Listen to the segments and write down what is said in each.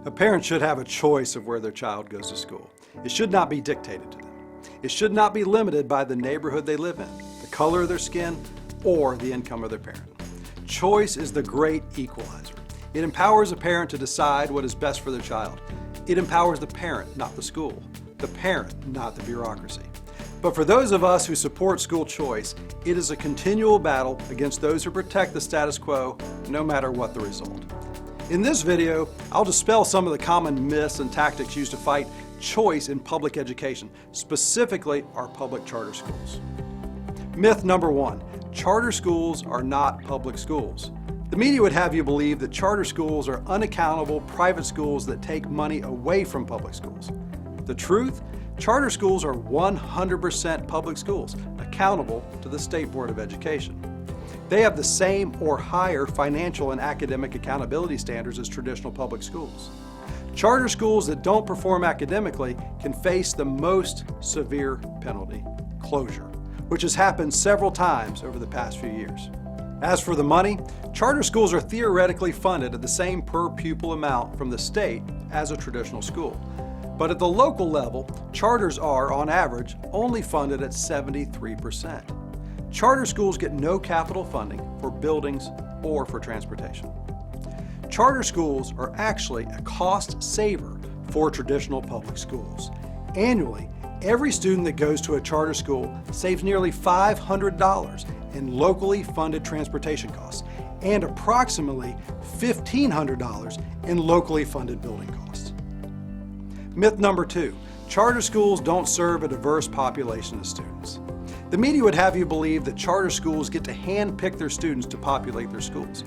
A parent should have a choice of where their child goes to school. It should not be dictated to them. It should not be limited by the neighborhood they live in, the color of their skin, or the income of their parent. Choice is the great equalizer. It empowers a parent to decide what is best for their child. It empowers the parent, not the school. The parent, not the bureaucracy. But for those of us who support school choice, it is a continual battle against those who protect the status quo, no matter what the result. In this video, I'll dispel some of the common myths and tactics used to fight choice in public education, specifically our public charter schools. Myth number one, charter schools are not public schools. The media would have you believe that charter schools are unaccountable private schools that take money away from public schools. The truth? Charter schools are 100% public schools, accountable to the State Board of Education. They have the same or higher financial and academic accountability standards as traditional public schools. Charter schools that don't perform academically can face the most severe penalty, closure, which has happened several times over the past few years. As for the money, charter schools are theoretically funded at the same per pupil amount from the state as a traditional school. But at the local level, charters are, on average, only funded at 73%. Charter schools get no capital funding for buildings or for transportation. Charter schools are actually a cost saver for traditional public schools. Annually, every student that goes to a charter school saves nearly $500 in locally funded transportation costs and approximately $1,500 in locally funded building costs. Myth number two, charter schools don't serve a diverse population of students. The media would have you believe that charter schools get to hand-pick their students to populate their schools.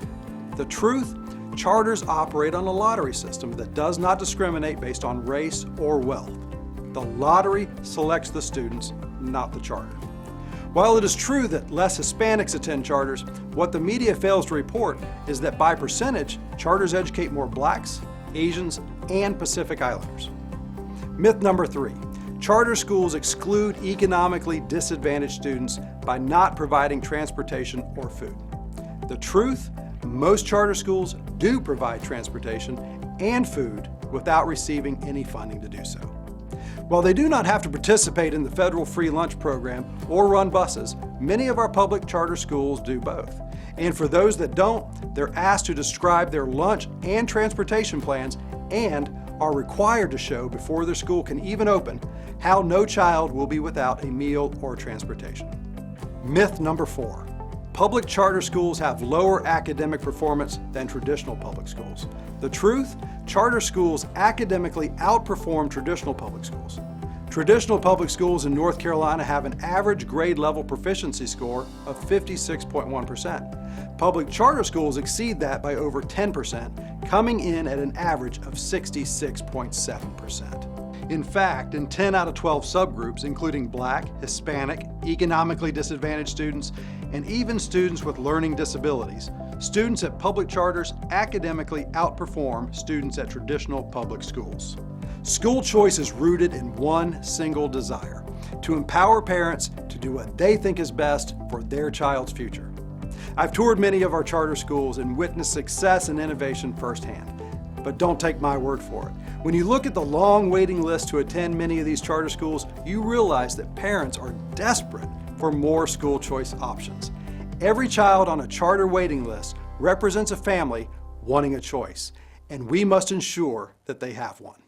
The truth? Charters operate on a lottery system that does not discriminate based on race or wealth. The lottery selects the students, not the charter. While it is true that less Hispanics attend charters, what the media fails to report is that by percentage, charters educate more Blacks, Asians, and Pacific Islanders. Myth number three, charter schools exclude economically disadvantaged students by not providing transportation or food. The truth? Most charter schools do provide transportation and food without receiving any funding to do so. While they do not have to participate in the federal free lunch program or run buses, many of our public charter schools do both. And for those that don't, they're asked to describe their lunch and transportation plans and are required to show before their school can even open how no child will be without a meal or transportation. Myth number four, public charter schools have lower academic performance than traditional public schools. The truth? Charter schools academically outperform traditional public schools. Traditional public schools in North Carolina have an average grade level proficiency score of 56.1%. Public charter schools exceed that by over 10%, coming in at an average of 66.7%. In fact, in 10 out of 12 subgroups, including Black, Hispanic, economically disadvantaged students, and even students with learning disabilities, students at public charters academically outperform students at traditional public schools. School choice is rooted in one single desire: to empower parents to do what they think is best for their child's future. I've toured many of our charter schools and witnessed success and innovation firsthand. But don't take my word for it. When you look at the long waiting list to attend many of these charter schools, you realize that parents are desperate for more school choice options. Every child on a charter waiting list represents a family wanting a choice, and we must ensure that they have one.